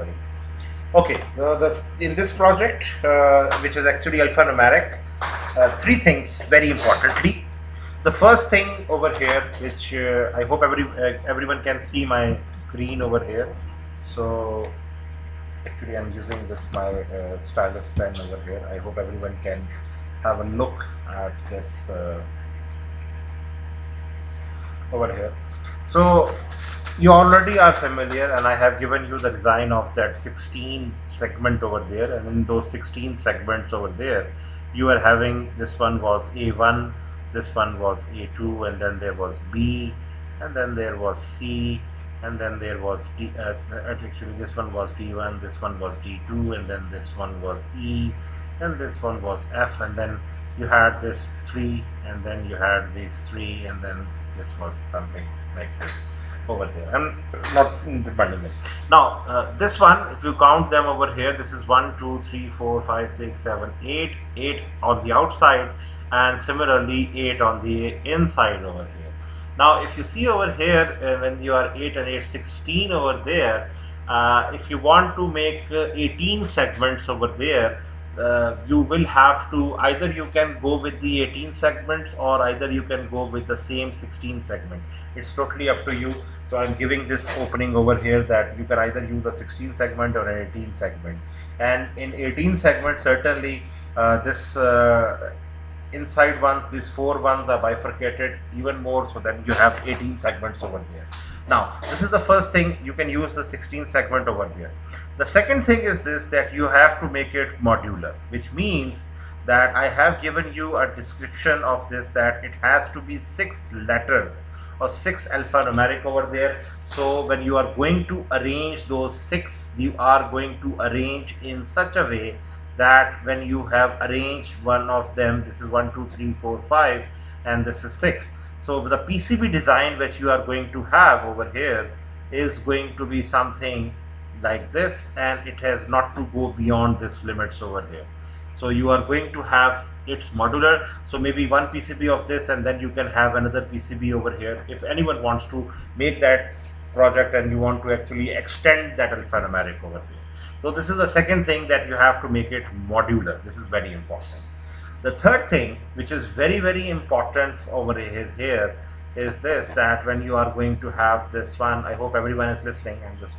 sorry. Okay, in this project, which is actually alphanumeric, three things very importantly. The first thing over here, which I hope everyone can see my screen over here. So actually, I'm using this my stylus pen over here. I hope everyone can have a look at this over here. So you already are familiar, and I have given you the design of that 16 segment over there, and in those 16 segments over there you are having, this one was A1, this one was A2, and then there was B, and then there was C, and then there was D, actually this one was D1, this one was D2, and then this one was E, and this one was F, and then you had this 3, and then you had these 3, and then this was something like this over there. I'm not depending it. Now this one, if you count them over here, this is 1, 2, 3, 4, 5, 6, 7, 8, 8 on the outside, and similarly 8 on the inside over here. Now if you see over here, when you are 8 and 8, 16 over there, if you want to make 18 segments over there, you will have to, either you can go with the 18 segments, or either you can go with the same 16 segment. It's totally up to you. So I'm giving this opening over here that you can either use a 16 segment or an 18 segment. And in 18 segment, certainly this inside ones, these 4 ones are bifurcated even more, so that you have 18 segments over there. Now this is the first thing, you can use the 16 segment over there. The second thing is this, that you have to make it modular, which means that I have given you a description of this, that it has to be 6 letters or 6 alphanumeric over there. So when you are going to arrange those 6, you are going to arrange in such a way that when you have arranged one of them, this is 1, 2, 3, 4, 5, and this is 6. So the PCB design which you are going to have over here is going to be something like this, and it has not to go beyond this limits over here. So you are going to have, it's modular, so maybe one PCB of this, and then you can have another PCB over here if anyone wants to make that project and you want to actually extend that alphanumeric over here. So this is the second thing, that you have to make it modular. This is very important. The third thing, which is very, very important over here is this, that when you are going to have this one, I hope everyone is listening, I'm just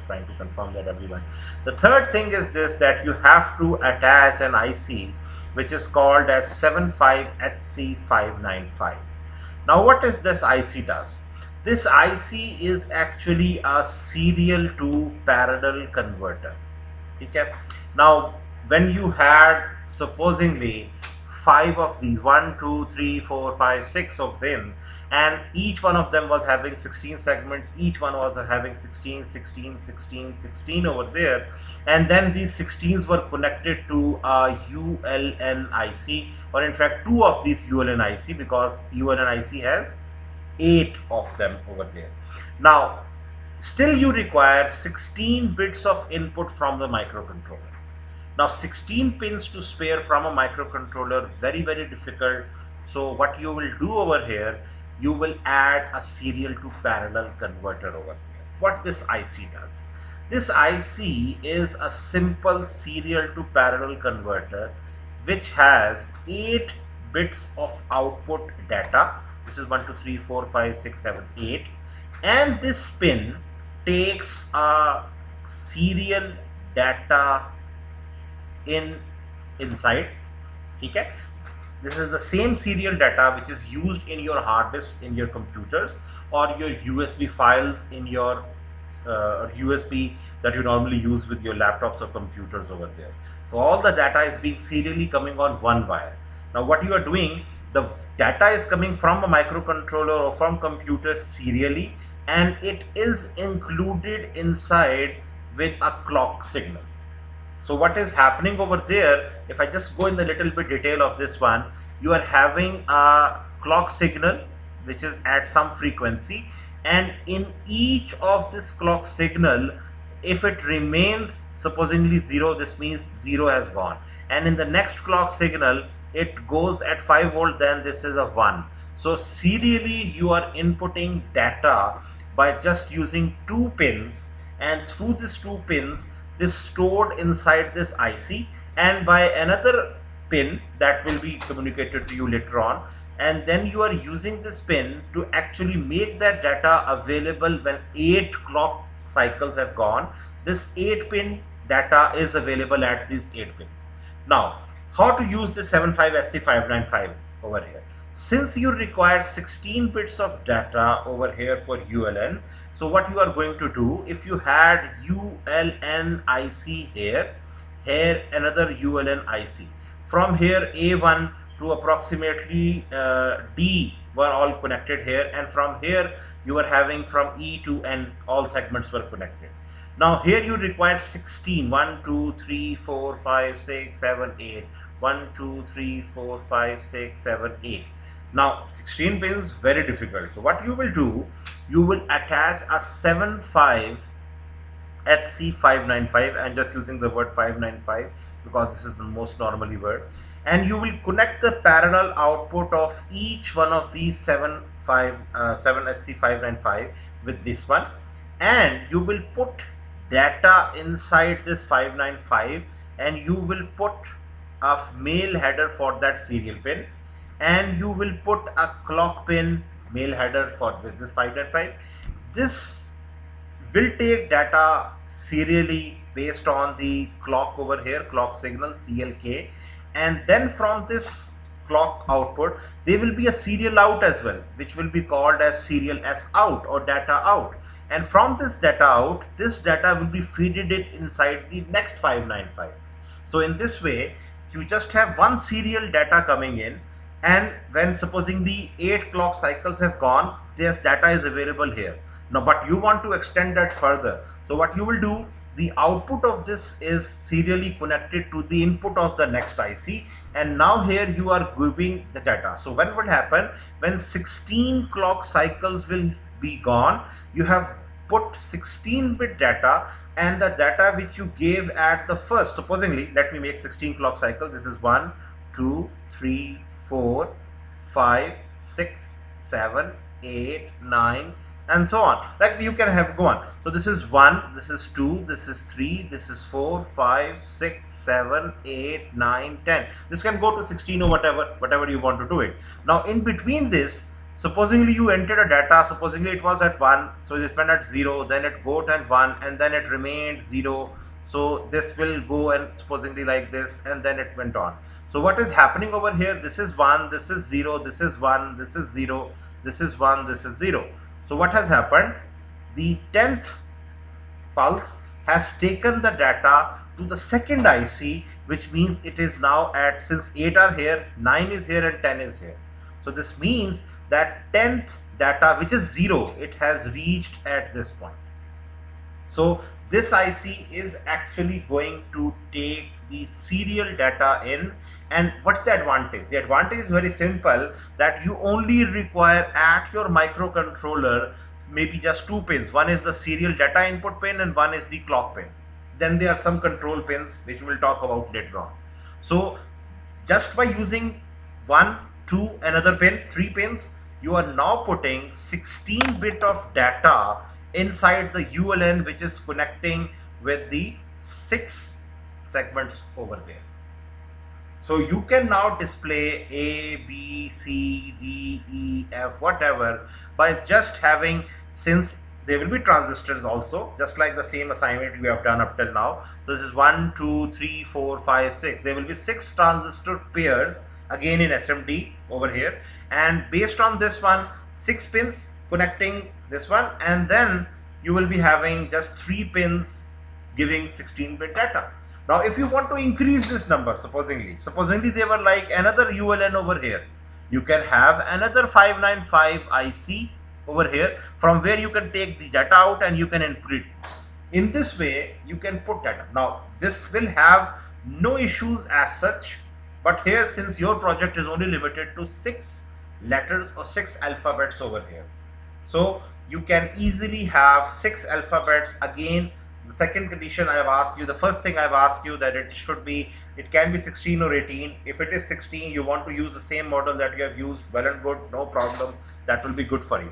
trying to confirm that everyone. The third thing is this, that you have to attach an IC which is called as 75HC595. Now what is this IC does? This IC is actually a serial to parallel converter. Okay? Now when you had supposedly 5 of these, 1, 2, 3, 4, 5, 6 of them, and each one of them was having 16 segments, each one was having 16, 16, 16, 16 over there, and then these 16s were connected to a ULN IC, or in fact 2 of these ULN IC, because ULN IC has 8 of them over there. Now still you require 16 bits of input from the microcontroller. Now 16 pins to spare from a microcontroller, very, very difficult. So what you will do over here, you will add a serial to parallel converter over here. What this IC does? This IC is a simple serial to parallel converter which has 8 bits of output data. This is 1, 2, 3, 4, 5, 6, 7, 8. And this pin takes a serial data inside. Okay, this is the same serial data which is used in your hard disk in your computers, or your USB files in your USB that you normally use with your laptops or computers over there. So all the data is being serially coming on one wire. Now what you are doing, the data is coming from a microcontroller or from computer serially, and it is included inside with a clock signal. So what is happening over there, if I just go in the little bit detail of this one, you are having a clock signal which is at some frequency, and in each of this clock signal, if it remains supposedly 0, this means 0 has gone, and in the next clock signal it goes at 5 volt, then this is a 1. So serially you are inputting data by just using 2 pins, and through these 2 pins this stored inside this IC, and by another pin that will be communicated to you later on, and then you are using this pin to actually make that data available when 8 clock cycles have gone. This 8-pin data is available at these 8 pins. Now, how to use this 75ST595 over here? Since you require 16 bits of data over here for ULN, so what you are going to do, if you had ULN IC here another ULN IC, from here A1 to approximately D were all connected here, and from here you are having from E to N, all segments were connected. Now here you require 16, 1, 2, 3, 4, 5, 6, 7, 8, 1, 2, 3, 4, 5, 6, 7, 8. Now 16 pins, very difficult. So what you will do, you will attach a 75 HC595, and just using the word 595 because this is the most normally word, and you will connect the parallel output of each one of these 7 HC595 with this one, and you will put data inside this 595, and you will put a male header for that serial pin, and you will put a clock pin male header for this 595. This will take data serially based on the clock over here, clock signal CLK, and then from this clock output there will be a serial out as well, which will be called as serial S out or data out, and from this data out, this data will be feeded it inside the next 595. So in this way you just have one serial data coming in, and when supposing the 8 clock cycles have gone, this data is available here. Now but you want to extend that further, so what you will do, the output of this is serially connected to the input of the next IC, and now here you are giving the data. So when will happen, when 16 clock cycles will be gone, you have put 16-bit data, and the data which you gave at the first, supposingly let me make 16 clock cycles, this is 1, 2, 3, 4, 5, 6, 7, 8, 9, and so on. Like you can have go on. So this is 1, this is 2, this is 3, this is 4, 5, 6, 7, 8, 9, 10. This can go to 16 or whatever you want to do it. Now in between this, supposedly you entered a data, supposedly it was at 1, so it went at 0, then it got at 1, and then it remained 0. So this will go and supposedly like this, and then it went on. So what is happening over here, this is 1, this is 0, this is 1, this is 0, this is 1, this is 0. So what has happened, the 10th pulse has taken the data to the second IC, which means it is now at, since 8 are here, 9 is here and 10 is here. So this means that 10th data, which is 0, it has reached at this point. So this IC is actually going to take the serial data in. And what's the advantage? The advantage is very simple, that you only require at your microcontroller maybe just 2 pins. One is the serial data input pin and one is the clock pin. Then there are some control pins which we'll talk about later on. So just by using 1, 2, another pin, 3 pins, you are now putting 16-bit of data inside the ULN, which is connecting with the 6 segments over there. So you can now display A, B, C, D, E, F, whatever, by just having, since there will be transistors also, just like the same assignment we have done up till now. So this is 1, 2, 3, 4, 5, 6. There will be 6 transistor pairs again in SMD over here, and based on this one, 6 pins connecting this one, and then you will be having just 3 pins giving 16-bit data. Now if you want to increase this number, supposedly they were like another ULN over here, you can have another 595 IC over here, from where you can take the data out and you can input it. In this way you can put data. Now this will have no issues as such, but here, since your project is only limited to 6 letters or 6 alphabets over here, so you can easily have 6 alphabets. Again, the second condition I have asked you, the first thing I have asked you, that it should be, it can be 16 or 18. If it is 16, you want to use the same model that you have used, well and good, no problem, that will be good for you.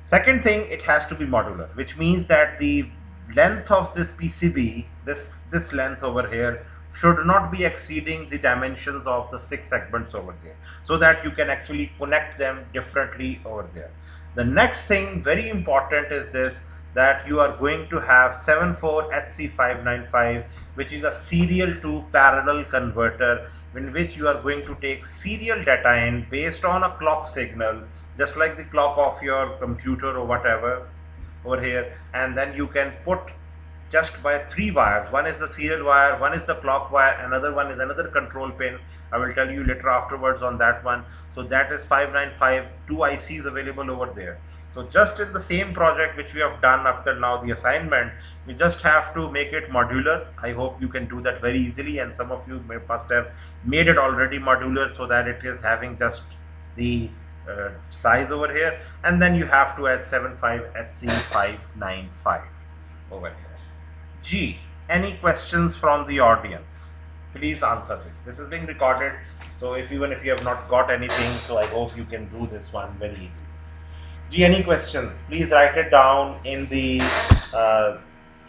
Second thing, it has to be modular, which means that the length of this PCB, this length over here, should not be exceeding the dimensions of the 6 segments over there, so that you can actually connect them differently over there. The next thing very important is this, that you are going to have 74HC595, which is a serial to parallel converter, in which you are going to take serial data in based on a clock signal, just like the clock of your computer or whatever over here, and then you can put just by 3 wires. One is the serial wire, one is the clock wire, another one is another control pin. I will tell you later afterwards on that one. So that is 595, 2 ICs available over there. So just in the same project which we have done up till now, the assignment, we just have to make it modular. I hope you can do that very easily, and some of you must have made it already modular, so that it is having just the size over here, and then you have to add 75HC595 over here. G, any questions from the audience? Please answer this. This is being recorded, so even if you have not got anything, so I hope you can do this one very easily. G, any questions? Please write it down in the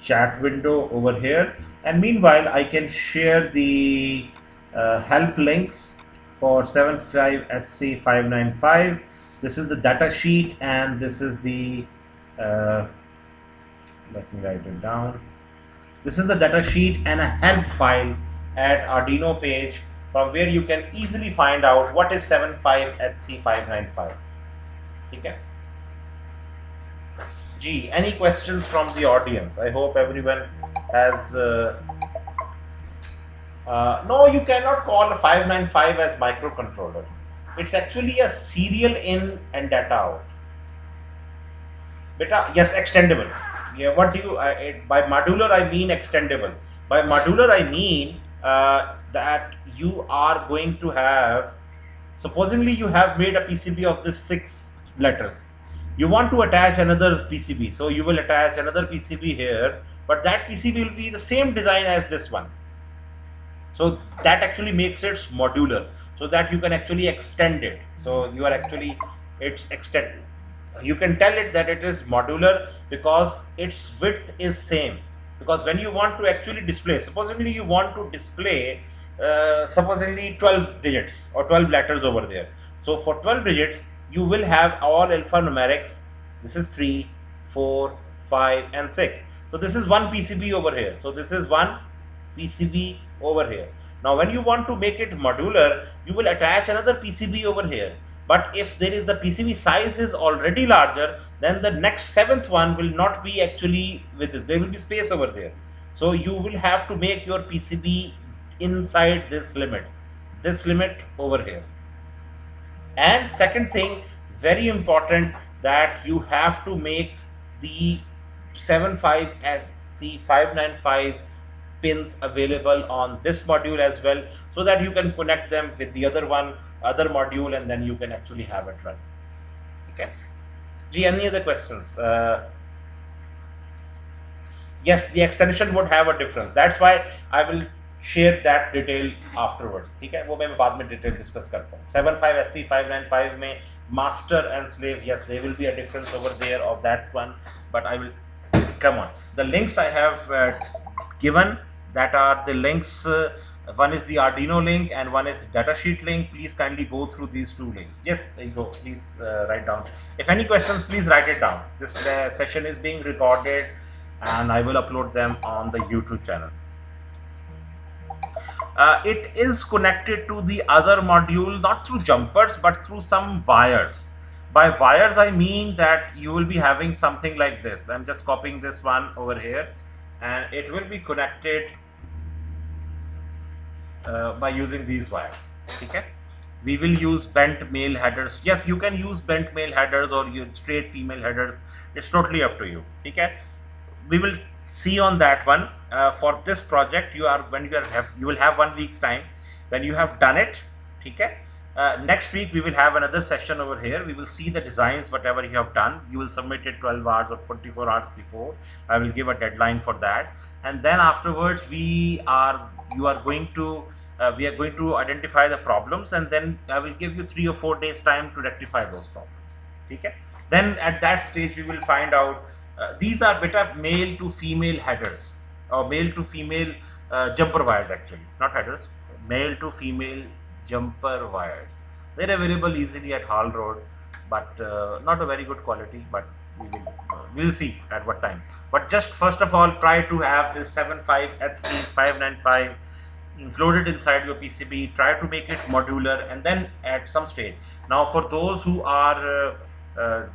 chat window over here, and meanwhile I can share the help links for 75HC595. This is the data sheet, and this is the let me write it down. This is the data sheet and a help file at Arduino page, from where you can easily find out what is 75HC595. Okay. G, any questions from the audience? I hope everyone has no, you cannot call a 595 as microcontroller. It's actually a serial in and data out. Beta, yes, extendable. Yeah, what do you, by modular I mean extendable. By modular I mean that you are going to have, supposedly you have made a PCB of this 6 letters. You want to attach another PCB, so you will attach another PCB here, but that PCB will be the same design as this one. So that actually makes it modular, so that you can actually extend it. So you are actually, it's extended. You can tell it that it is modular because its width is same. Because when you want to actually display, supposedly you want to display supposedly 12 digits or 12 letters over there. So for 12 digits, you will have all alphanumerics. This is 3, 4, 5 and 6. So this is one PCB over here. So this is one PCB over here. Now when you want to make it modular, you will attach another PCB over here. But if there is the PCB size is already larger, then the next 7th one will not be actually with this. There will be space over there. So you will have to make your PCB inside this limit over here. And second thing, very important, that you have to make the 75HC595 pins available on this module as well, so that you can connect them with the other module, and then you can actually have it run. Okay. G, any other questions? Yes, the extension would have a difference. That's why I will share that detail afterwards. ठीक है, वो मैं बाद में detail discuss करता हूँ. 75HC595 में master and slave, yes, there will be a difference over there of that one, but I will come on. The links I have given, that are the links. One is the Arduino link and one is the datasheet link. Please kindly go through these 2 links. Yes, there you go. Please write down. If any questions, please write it down. This session is being recorded and I will upload them on the YouTube channel. It is connected to the other module, not through jumpers, but through some wires. By wires, I mean that you will be having something like this. I'm just copying this one over here, and it will be connected by using these wires. Okay, we will use bent male headers. Yes, you can use bent male headers or use straight female headers. It's totally up to you. Okay, we will see on that one. For this project, you will have 1 week's time. When you have done it, okay, next week we will have another session over here. We will see the designs, whatever you have done. You will submit it 12 hours or 24 hours before. I will give a deadline for that, and then afterwards we are going to identify the problems, and then I will give you 3 or 4 days time to rectify those problems. Okay, then at that stage we will find out these are beta male to female headers, or male to female jumper wires, actually not headers, male to female jumper wires. They're available easily at Hall Road, but not a very good quality, but we'll see at what time. But just first of all, try to have this 75HC595 included inside your PCB. Try to make it modular, and then at some stage. Now for those who are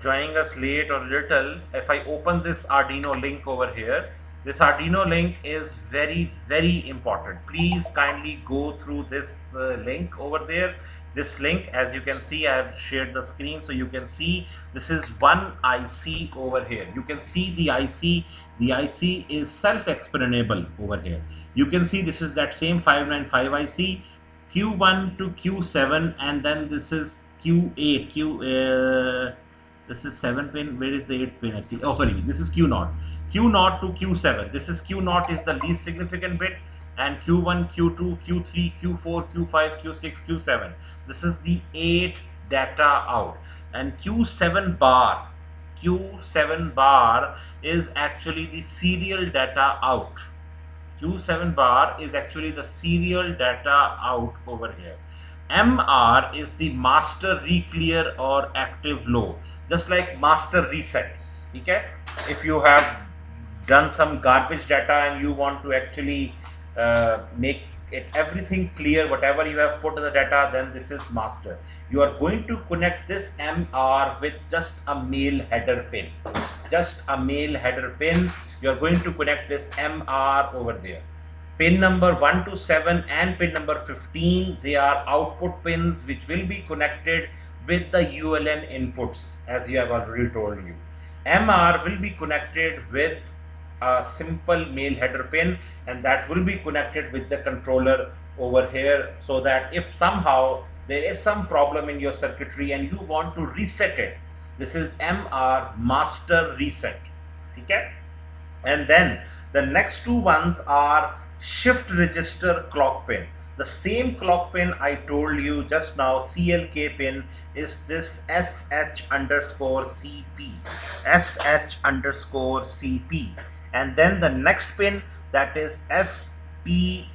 joining us late or little, if I open this Arduino link over here, this Arduino link is very important. Please kindly go through this link over there. This link, as you can see, I have shared the screen so you can see this is one IC over here. You can see the IC. The IC is self-explainable over here. You can see this is that same 595 IC, Q1 to Q7, and then this is Q8. This is 7 pin. Where is the 8th pin actually? Oh, sorry, this is Q0. Q0 to Q7. This is Q0 is the least significant bit, and Q1, Q2, Q3, Q4, Q5, Q6, Q7. This is the 8 data out, and Q7 bar is actually the serial data out. Q7 bar is actually the serial data out over here. MR is the master reclear or active low, just like master reset. Okay, if you have done some garbage data and you want to actually make it everything clear, whatever you have put in the data, then this is master. You are going to connect this MR with just a male header pin. Just a male header pin. You are going to connect this MR over there. Pin number 1 to 7 and pin number 15, they are output pins which will be connected with the ULN inputs, as you have already told you. MR will be connected with a simple male header pin, and that will be connected with the controller over here, so that if somehow there is some problem in your circuitry and you want to reset it, this is MR master reset. Okay, and then the next two ones are shift register clock pin. The same clock pin I told you just now, CLK pin, is this SH_CP. SH_CP. And then the next pin, that is SPCP.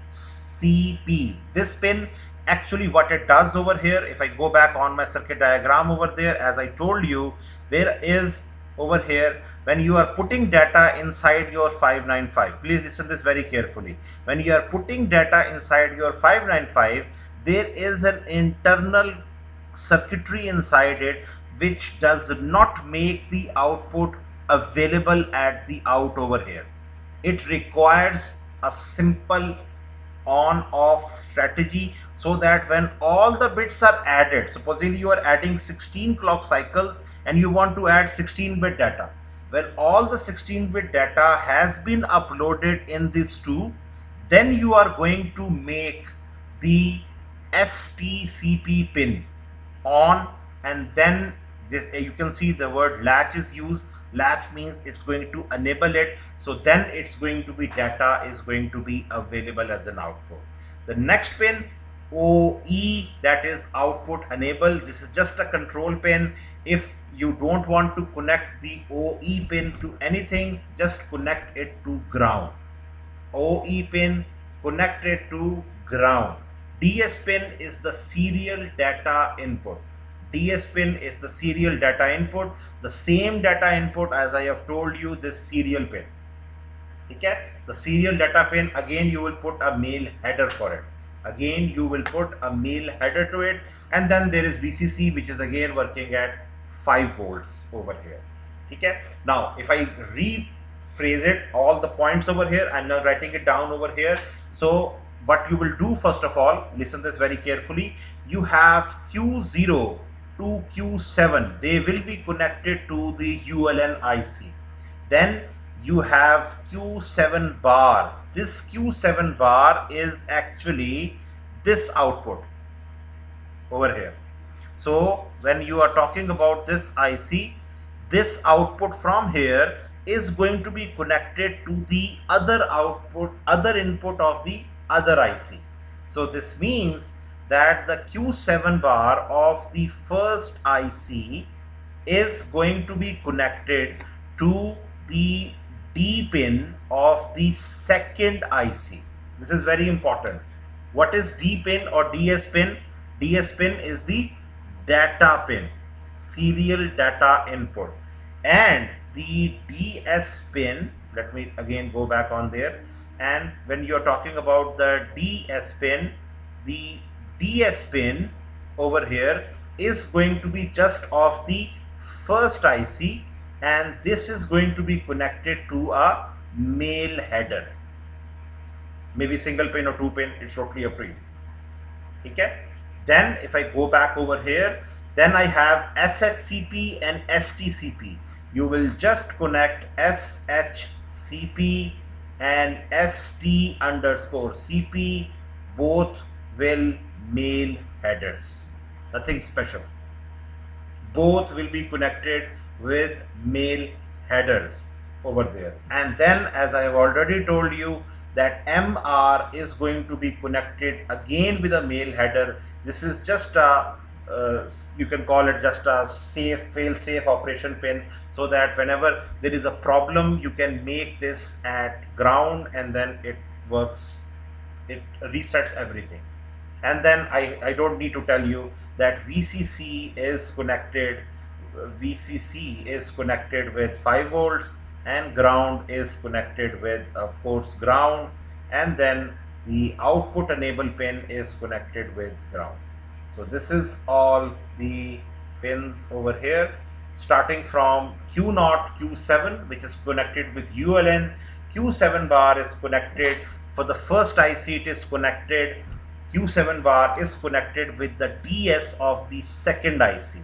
This pin, actually what it does over here, if I go back on my circuit diagram over there, as I told you, there is over here, when you are putting data inside your 595, please listen this very carefully. When you are putting data inside your 595, there is an internal circuitry inside it which does not make the output available at the out over here. It requires a simple on-off strategy, so that when all the bits are added, supposedly you are adding 16 clock cycles and you want to add 16-bit data. When all the 16-bit data has been uploaded in this two, then you are going to make the STCP pin on, and then this, you can see the word latch is used. Latch means it's going to enable it, so then it's going to be data is going to be available as an output. The next pin, OE, that is output enable. This is just a control pin. If you don't want to connect the OE pin to anything, just connect it to ground. OE pin, connect it to ground. DS pin is the serial data input. DS pin is the serial data input, the same data input as I have told you, this serial pin. Okay, the serial data pin, again you will put a male header for it. Again you will put a male header to it, and then there is VCC, which is again working at 5 volts over here. Okay, now if I rephrase it, all the points over here, I'm now writing it down over here. So what you will do, first of all, listen this very carefully, you have Q0 to Q7, they will be connected to the ULN IC. Then you have Q7 bar. This Q7 bar is actually this output over here. So when you are talking about this IC, this output from here is going to be connected to the other output, other input of the other IC. So this means that the Q7 bar of the first IC is going to be connected to the D pin of the second IC. This is very important. What is D pin or DS pin? DS pin is the data pin, serial data input, and the DS pin, let me again go back on there, and when you are talking about the DS pin, the DS pin over here is going to be just of the first IC, and this is going to be connected to a male header, maybe single pin or two pin, it's totally up to you. Okay, then if I go back over here, then I have SHCP and STCP. You will just connect SHCP and ST underscore CP, both will male headers, nothing special. Both will be connected with male headers over there. And then, as I have already told you, that MR is going to be connected again with a male header. This is just a you can call it just a fail safe operation pin, so that whenever there is a problem, you can make this at ground and then it works, it resets everything. And then I don't need to tell you that VCC is connected with 5 volts, and ground is connected with, of course, ground, and then the output enable pin is connected with ground. So this is all the pins over here, starting from Q0, Q7, which is connected with ULN. Q7 bar is connected for the first IC, it is connected, Q7 bar is connected with the DS of the second IC.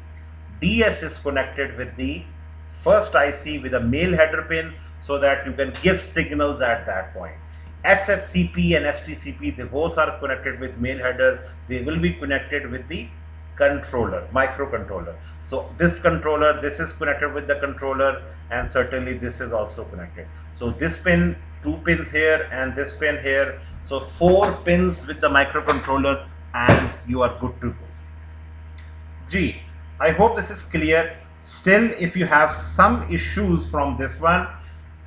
DS is connected with the first IC with a male header pin, so that you can give signals at that point. SHCP and STCP, they both are connected with male header. They will be connected with the controller, microcontroller. So this controller, this is connected with the controller, and certainly this is also connected. So this pin, 2 pins here, and this pin here. So 4 pins with the microcontroller, and you are good to go. G, I hope this is clear. Still, if you have some issues from this one,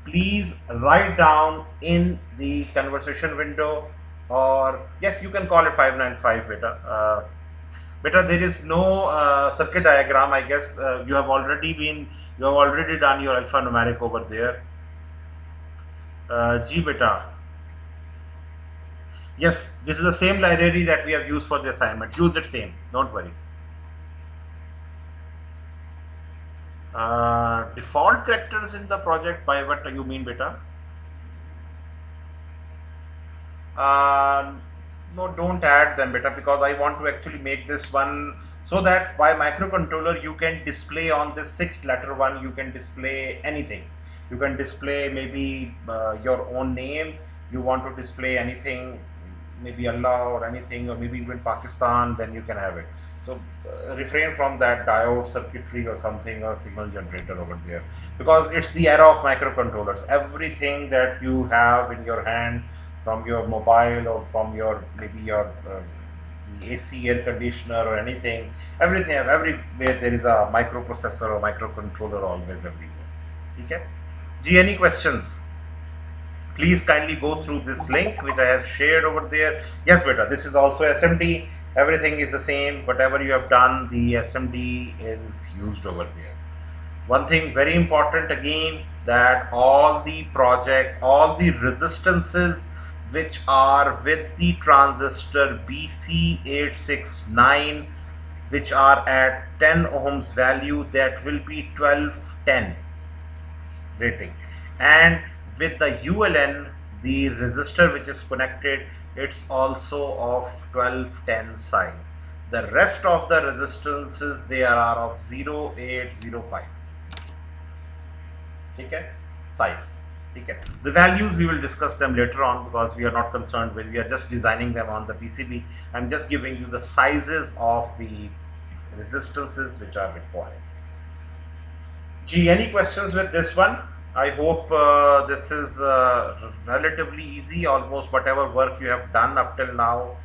please write down in the conversation window, or yes, you can call it 595 beta. Beta, there is no circuit diagram. I guess you have already done your alphanumeric over there. G beta. Yes, this is the same library that we have used for the assignment. Use it same, don't worry. Default characters in the project, by what you mean, beta? No, don't add them, beta, because I want to actually make this one so that by microcontroller you can display on this 6-letter one, you can display anything. You can display maybe your own name, you want to display anything, maybe Allah or anything, or maybe even Pakistan, then you can have it. So refrain from that diode circuitry or something, or signal generator over there, because it's the era of microcontrollers. Everything that you have in your hand, from your mobile or from your maybe your AC air conditioner or anything, everywhere there is a microprocessor or microcontroller always everywhere. Okay? G, any questions? Please kindly go through this link which I have shared over there. Yes, beta, this is also SMD. Everything is the same. Whatever you have done, the SMD is used over there. One thing very important again, that all the resistances which are with the transistor BC869, which are at 10 ohms value, that will be 1210 rating. And with the ULN, the resistor which is connected, it's also of 1210 size. The rest of the resistances, they are of 0805. Okay, size. Okay. The values we will discuss them later on, because we are not concerned with, we are just designing them on the PCB. I'm just giving you the sizes of the resistances which are required. G, any questions with this one? I hope this is relatively easy. Almost whatever work you have done up till now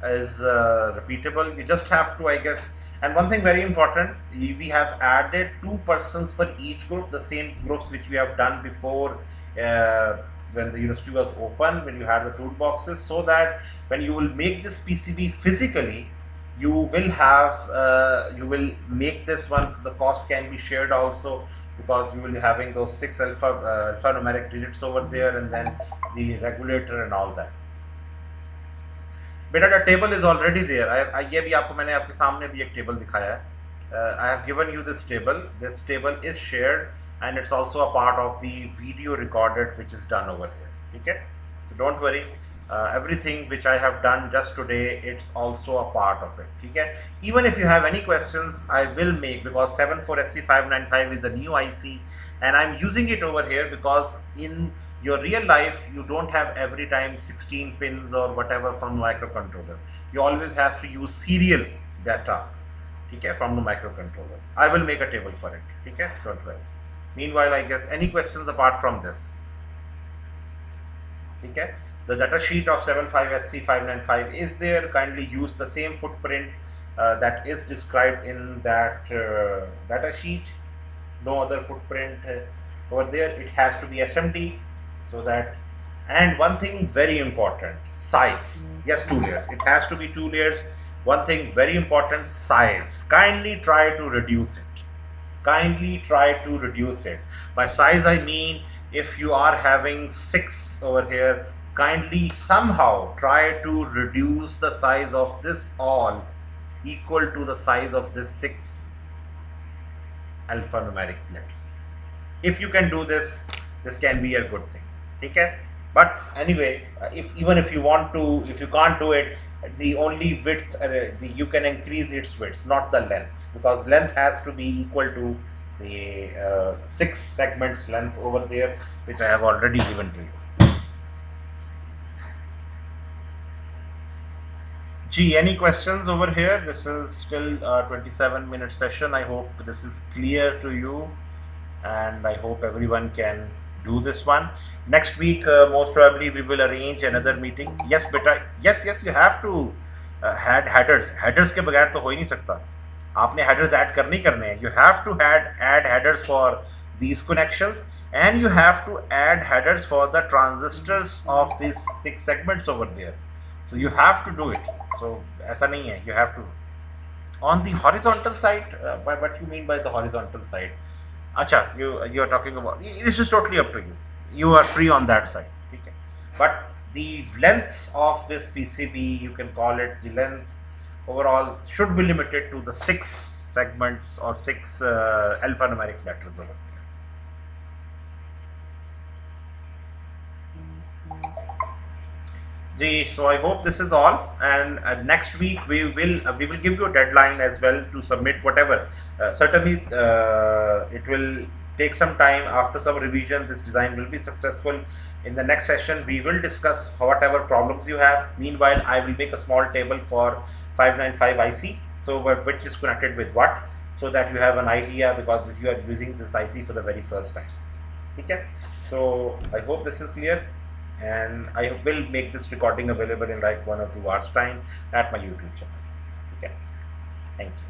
is repeatable. You just have to, I guess, And one thing very important, we have added 2 persons for each group, the same groups which we have done before when the university was open, when you had the toolboxes, so that when you will make this PCB physically, you will have you will make this one, so the cost can be shared also, because you will be having those 6 alphanumeric digits over there, and then the regulator and all that. बेटा the table is already there. ये भी आपको मैंने आपके सामने भी एक table दिखाया है. I have given you this table. This table is shared and it's also a part of the video recorded which is done over here. Okay, so don't worry. Everything which I have done just today, it's also a part of it. Okay, even if you have any questions, I will make, because 74SC595 is a new IC and I'm using it over here because in your real life you don't have every time 16 pins or whatever from the microcontroller. You always have to use serial data, okay, from the microcontroller. I will make a table for it. Okay, don't worry. Meanwhile, I guess any questions apart from this? Okay, the data sheet of 75SC595 is there. Kindly use the same footprint that is described in that data sheet. No other footprint over there. It has to be SMD, so that, and one thing very important, size. Yes, 2 layers. It has to be 2 layers. One thing very important, size. Kindly try to reduce it. Kindly try to reduce it. By size I mean, if you are having 6 over here, kindly somehow try to reduce the size of this all equal to the size of this 6 alphanumeric letters. If you can do this, this can be a good thing. Okay, but anyway, even if you want to, if you can't do it, the only width you can increase its width, not the length, because length has to be equal to the 6 segments length over there, which I have already given to you. Gee, any questions over here? This is still a 27-minute session. I hope this is clear to you, and I hope everyone can do this one. Next week, most probably we will arrange another meeting. Yes, beta. Yes, you have to add headers. Headers के बगैर तो हो ही नहीं सकता. आपने headers add करने हैं. You have to add headers for these connections, and you have to add headers for the transistors of these 6 segments over there. So you have to do it. So ऐसा नहीं है. You have to. On the horizontal side, what you mean by the horizontal side? Acha, you are talking about, this is totally up to you. You are free on that side. Okay. But the length of this PCB, you can call it the length overall, should be limited to the 6 segments or 6 alphanumeric letters over there. So I hope this is all, and next week we will give you a deadline as well to submit whatever. Certainly it will take some time. After some revision, this design will be successful. In the next session we will discuss whatever problems you have. Meanwhile, I will make a small table for 595 IC, so which is connected with what, so that you have an idea, because you are using this IC for the very first time. Okay, so I hope this is clear, and I will make this recording available in like 1 or 2 hours time at my YouTube channel. Okay, thank you.